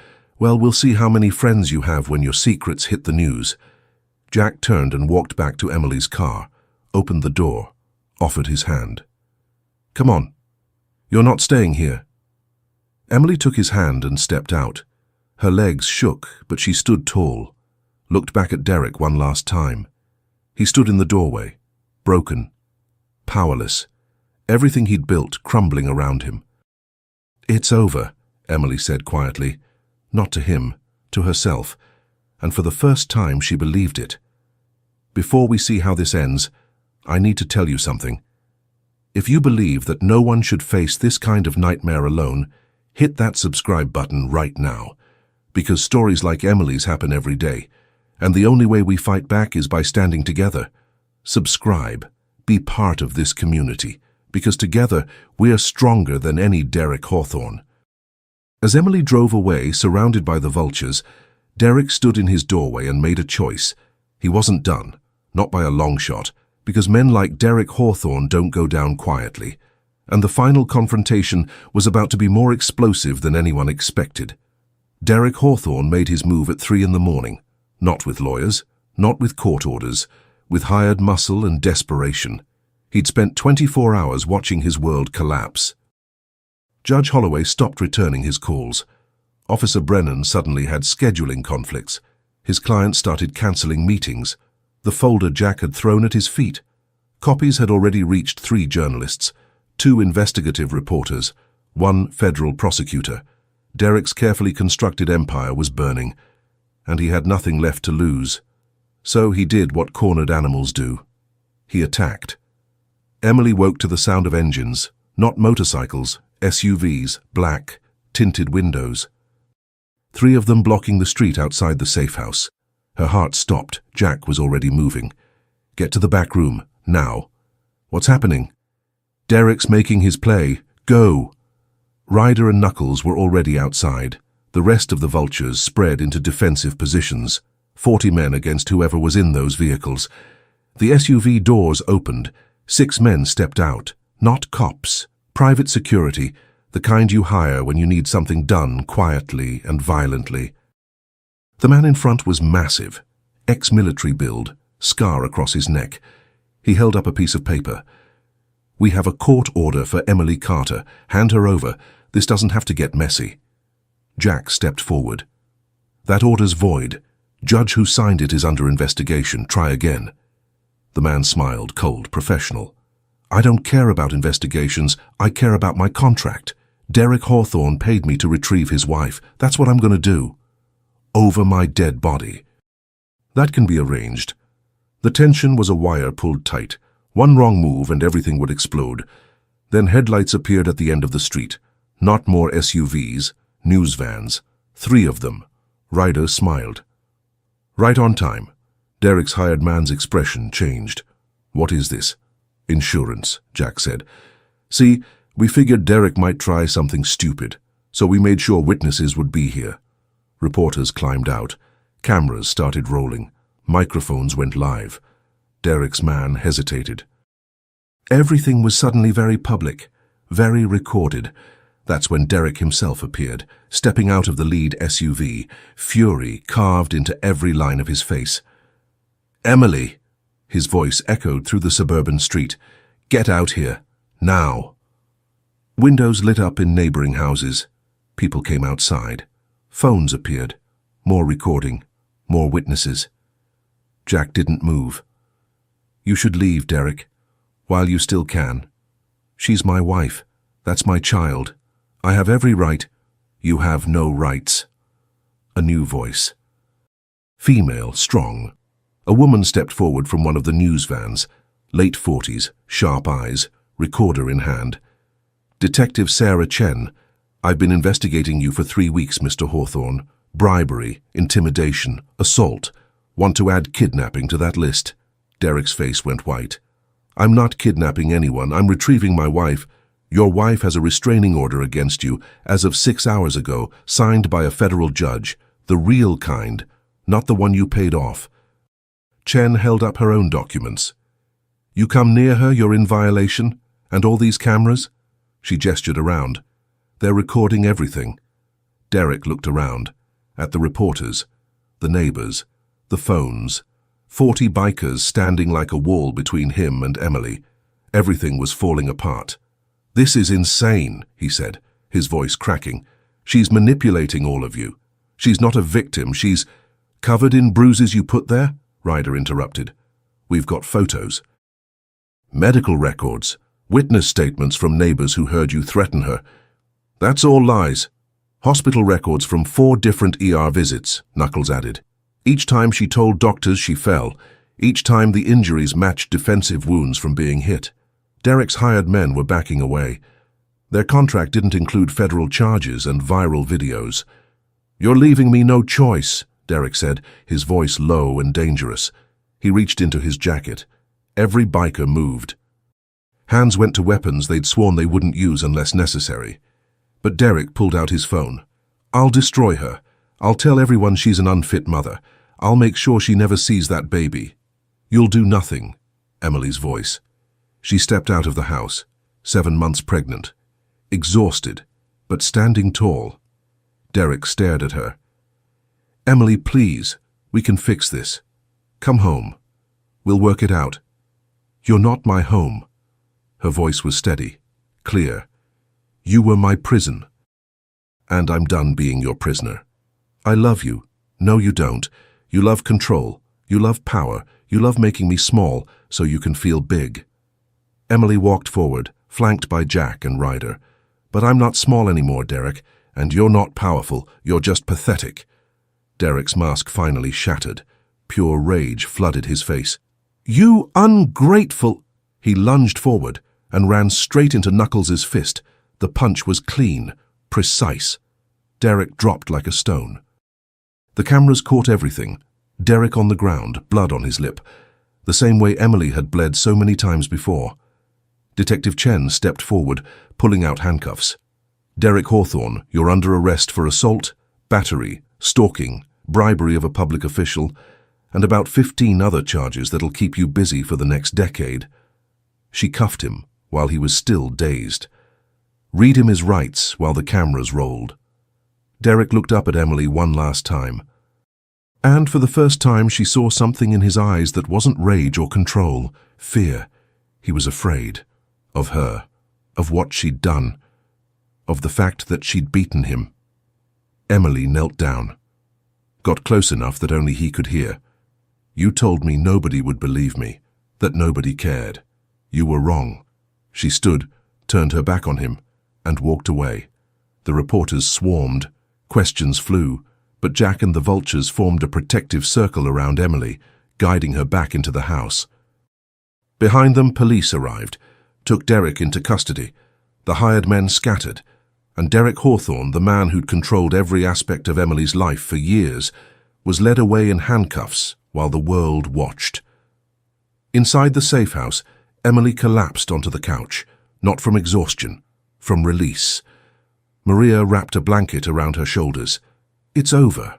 Well, we'll see how many friends you have when your secrets hit the news. Jack turned and walked back to Emily's car, opened the door, offered his hand. Come on. You're not staying here. Emily took his hand and stepped out. Her legs shook, but she stood tall, looked back at Derek one last time. He stood in the doorway, broken, powerless, everything he'd built crumbling around him. It's over, Emily said quietly, not to him, to herself, and for the first time she believed it. Before we see how this ends, I need to tell you something. If you believe that no one should face this kind of nightmare alone, hit that subscribe button right now, because stories like Emily's happen every day, and the only way we fight back is by standing together. Subscribe, be part of this community, because together we are stronger than any Derek Hawthorne. As Emily drove away, surrounded by the vultures, Derek stood in his doorway and made a choice. He wasn't done, not by a long shot, because men like Derek Hawthorne don't go down quietly, and the final confrontation was about to be more explosive than anyone expected. Derek Hawthorne made his move at 3 a.m, not with lawyers, not with court orders, with hired muscle and desperation. He'd spent 24 hours watching his world collapse. Judge Holloway stopped returning his calls. Officer Brennan suddenly had scheduling conflicts. His client started cancelling meetings. The folder Jack had thrown at his feet. Copies had already reached 3 journalists, 2 investigative reporters, 1 federal prosecutor. Derek's carefully constructed empire was burning, and he had nothing left to lose. So he did what cornered animals do. He attacked. Emily woke to the sound of engines, not motorcycles, SUVs, black, tinted windows. 3 of them blocking the street outside the safe house. Her heart stopped. Jack was already moving. Get to the back room, now. What's happening? Derek's making his play. Go! Ryder and Knuckles were already outside. The rest of the vultures spread into defensive positions. 40 men against whoever was in those vehicles. The SUV doors opened. 6 men stepped out. Not cops. Private security, the kind you hire when you need something done quietly and violently. The man in front was massive, ex-military build, scar across his neck. He held up a piece of paper. We have a court order for Emily Carter. Hand her over. This doesn't have to get messy. Jack stepped forward. That order's void. Judge who signed it is under investigation. Try again. The man smiled, cold, professional. I don't care about investigations. I care about my contract. Derek Hawthorne paid me to retrieve his wife. That's what I'm going to do. Over my dead body. That can be arranged. The tension was a wire pulled tight. One wrong move and everything would explode. Then headlights appeared at the end of the street. Not more SUVs, news vans. 3 of them. Ryder smiled. Right on time. Derek's hired man's expression changed. What is this? Insurance, Jack said. See, we figured Derek might try something stupid, so we made sure witnesses would be here. Reporters climbed out. Cameras started rolling. Microphones went live. Derek's man hesitated. Everything was suddenly very public, very recorded. That's when Derek himself appeared, stepping out of the lead SUV, fury carved into every line of his face. Emily! His voice echoed through the suburban street. Get out here, now. Windows lit up in neighboring houses. People came outside. Phones appeared. More recording. More witnesses. Jack didn't move. You should leave, Derek, while you still can. She's my wife. That's my child. I have every right. You have no rights. A new voice. Female, strong. A woman stepped forward from one of the news vans. Late 40s, sharp eyes, recorder in hand. Detective Sarah Chen. I've been investigating you for 3 weeks, Mr. Hawthorne. Bribery, intimidation, assault. Want to add kidnapping to that list? Derek's face went white. I'm not kidnapping anyone. I'm retrieving my wife. Your wife has a restraining order against you as of 6 hours ago, signed by a federal judge. The real kind, not the one you paid off. Chen held up her own documents. You come near her, you're in violation, and all these cameras? She gestured around. They're recording everything. Derek looked around. at the reporters, the neighbors, the phones. 40 bikers standing like a wall between him and Emily. Everything was falling apart. "This is insane," he said, his voice cracking. "She's manipulating all of you. She's not a victim, she's—" "Covered in bruises you put there?" Ryder interrupted. "We've got photos. Medical records, witness statements from neighbors who heard you threaten her." "That's all lies. Hospital records from 4 different ER visits," Knuckles added. "Each time she told doctors she fell. Each time the injuries matched defensive wounds from being hit. Derek's hired men were backing away. Their contract didn't include federal charges and viral videos." "You're leaving me no choice," Derek said, his voice low and dangerous. He reached into his jacket. Every biker moved. Hands went to weapons they'd sworn they wouldn't use unless necessary. But Derek pulled out his phone. "I'll destroy her. I'll tell everyone she's an unfit mother. I'll make sure she never sees that baby." "You'll do nothing," Emily's voice. She stepped out of the house, 7 months pregnant, exhausted, but standing tall. Derek stared at her. "Emily, please, we can fix this. Come home. We'll work it out. You're not my home." Her voice was steady, clear. "You were my prison. And I'm done being your prisoner. I love you. No, you don't. You love control. You love power. You love making me small so you can feel big." Emily walked forward, flanked by Jack and Ryder. "But I'm not small anymore, Derek, and you're not powerful. You're just pathetic." Derek's mask finally shattered. Pure rage flooded his face. "You ungrateful—" He lunged forward and ran straight into Knuckles' fist. The punch was clean, precise. Derek dropped like a stone. The cameras caught everything. Derek on the ground, blood on his lip, the same way Emily had bled so many times before. Detective Chen stepped forward, pulling out handcuffs. "Derek Hawthorne, you're under arrest for assault, battery, stalking, bribery of a public official, and about 15 other charges that'll keep you busy for the next decade." She cuffed him while he was still dazed. "Read him his rights while the cameras rolled." Derek looked up at Emily one last time. And for the first time she saw something in his eyes that wasn't rage or control, fear. He was afraid. Of her. Of what she'd done. Of the fact that she'd beaten him. Emily knelt down. Got close enough that only he could hear. "You told me nobody would believe me. That nobody cared. You were wrong." She stood, turned her back on him, and walked away. The reporters swarmed. Questions flew. But Jack and the vultures formed a protective circle around Emily, guiding her back into the house. Behind them, police arrived, took Derek into custody. The hired men scattered, and Derek Hawthorne, the man who'd controlled every aspect of Emily's life for years, was led away in handcuffs while the world watched. Inside the safe house, Emily collapsed onto the couch, not from exhaustion, from release. Maria wrapped a blanket around her shoulders. "It's over."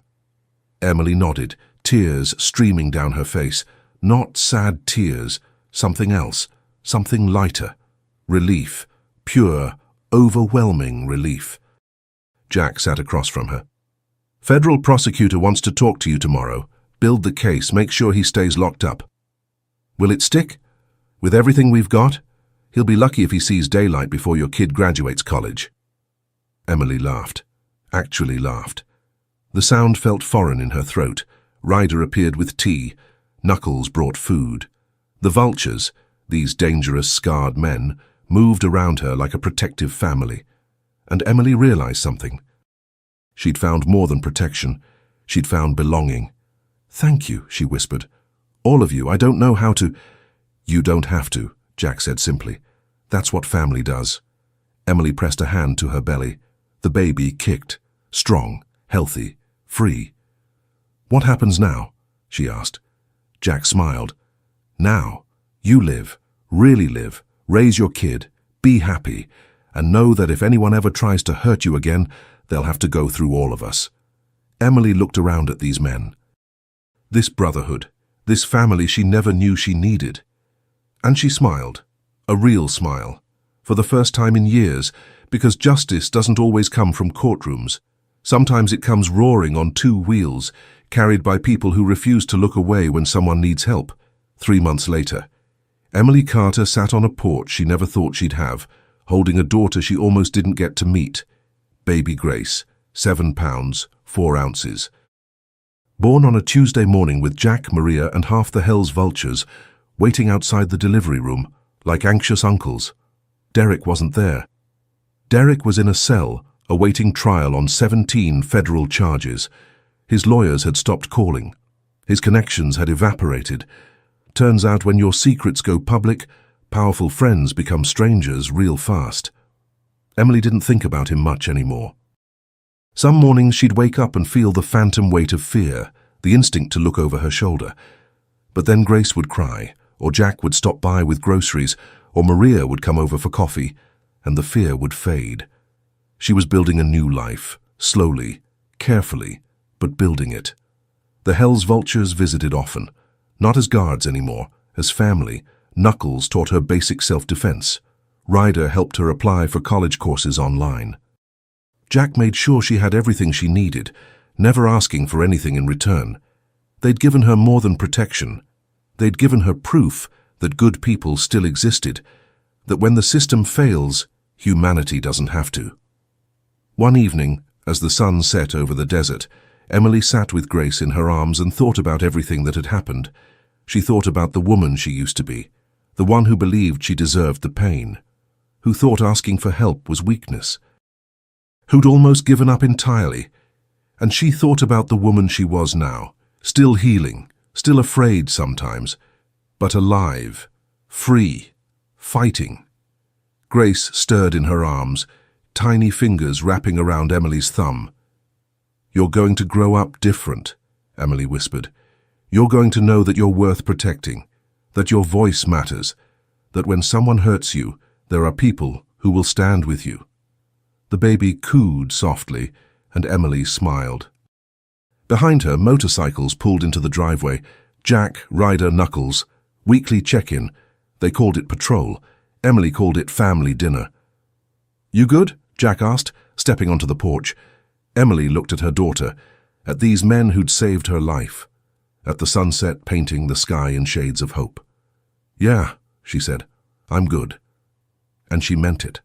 Emily nodded, tears streaming down her face. Not sad tears, something else, something lighter. Relief, pure, overwhelming relief. Jack sat across from her. "Federal prosecutor wants to talk to you tomorrow. Build the case, make sure he stays locked up." "Will it stick? With everything we've got? He'll be lucky if he sees daylight before your kid graduates college." Emily laughed. Actually laughed. The sound felt foreign in her throat. Ryder appeared with tea. Knuckles brought food. The vultures, these dangerous, scarred men, moved around her like a protective family. And Emily realized something. She'd found more than protection. She'd found belonging. "Thank you," she whispered. "All of you, I don't know how to—" "You don't have to," Jack said simply. "That's what family does." Emily pressed a hand to her belly. The baby kicked, strong, healthy, free. "What happens now?" she asked. Jack smiled. "Now, you live, really live, raise your kid, be happy, and know that if anyone ever tries to hurt you again, they'll have to go through all of us." Emily looked around at these men. This brotherhood, this family she never knew she needed. And she smiled, a real smile, for the first time in years, because justice doesn't always come from courtrooms. Sometimes it comes roaring on two wheels, carried by people who refuse to look away when someone needs help. 3 months later, Emily Carter sat on a porch she never thought she'd have, holding a daughter she almost didn't get to meet. Baby Grace, 7 pounds, 4 ounces. Born on a Tuesday morning with Jack, Maria, and half the Hell's Vultures waiting outside the delivery room, like anxious uncles. Derek wasn't there. Derek was in a cell, awaiting trial on 17 federal charges. His lawyers had stopped calling. His connections had evaporated. Turns out when your secrets go public, powerful friends become strangers real fast. Emily didn't think about him much anymore. Some mornings she'd wake up and feel the phantom weight of fear, the instinct to look over her shoulder. But then Grace would cry, or Jack would stop by with groceries, or Maria would come over for coffee, and the fear would fade. She was building a new life, slowly, carefully, but building it. The Hell's Vultures visited often, not as guards anymore, as family. Knuckles taught her basic self-defense. Ryder helped her apply for college courses online. Jack made sure she had everything she needed, never asking for anything in return. They'd given her more than protection. They'd given her proof that good people still existed, that when the system fails, humanity doesn't have to. One evening, as the sun set over the desert, Emily sat with Grace in her arms and thought about everything that had happened. She thought about the woman she used to be, the one who believed she deserved the pain, who thought asking for help was weakness, who'd almost given up entirely. And she thought about the woman she was now, still healing, still afraid sometimes, but alive, free, fighting. Grace stirred in her arms, tiny fingers wrapping around Emily's thumb. "You're going to grow up different," Emily whispered. "You're going to know that you're worth protecting, that your voice matters, that when someone hurts you, there are people who will stand with you." The baby cooed softly, and Emily smiled. Behind her, motorcycles pulled into the driveway. Jack, Ryder, Knuckles. Weekly check-in. They called it patrol. Emily called it family dinner. "You good?" Jack asked, stepping onto the porch. Emily looked at her daughter, at these men who'd saved her life, at the sunset painting the sky in shades of hope. "Yeah," she said, "I'm good." And she meant it.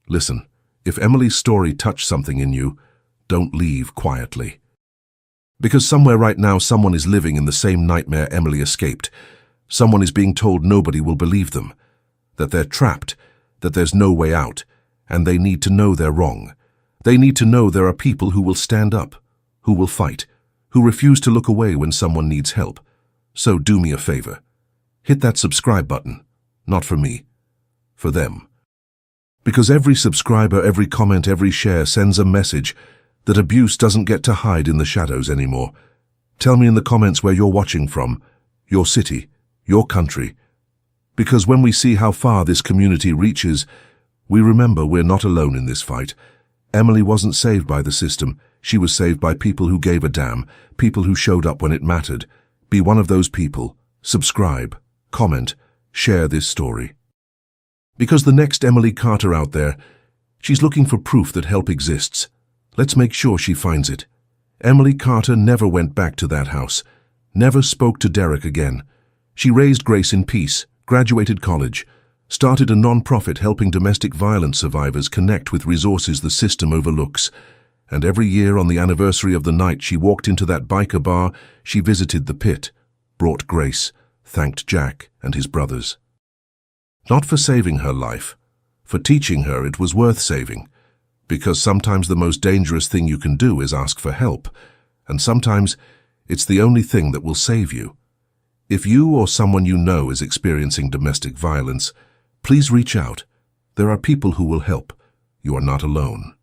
Listen, if Emily's story touched something in you, don't leave quietly. Because somewhere right now someone is living in the same nightmare Emily escaped. Someone is being told nobody will believe them, that they're trapped, that there's no way out, and they need to know they're wrong. They need to know there are people who will stand up, who will fight, who refuse to look away when someone needs help. So do me a favor. Hit that subscribe button. Not for me, for them. Because every subscriber, every comment, every share sends a message that abuse doesn't get to hide in the shadows anymore. Tell me in the comments where you're watching from, your city, your country. Because when we see how far this community reaches, we remember we're not alone in this fight. Emily wasn't saved by the system. She was saved by people who gave a damn, people who showed up when it mattered. Be one of those people. Subscribe, comment, share this story. Because the next Emily Carter out there, she's looking for proof that help exists. Let's make sure she finds it. Emily Carter never went back to that house, never spoke to Derek again. She raised Grace in peace, graduated college, started a non-profit helping domestic violence survivors connect with resources the system overlooks. And every year on the anniversary of the night she walked into that biker bar, she visited the pit, brought Grace, thanked Jack and his brothers. Not for saving her life, for teaching her it was worth saving. Because sometimes the most dangerous thing you can do is ask for help, and sometimes it's the only thing that will save you. If you or someone you know is experiencing domestic violence, please reach out. There are people who will help. You are not alone.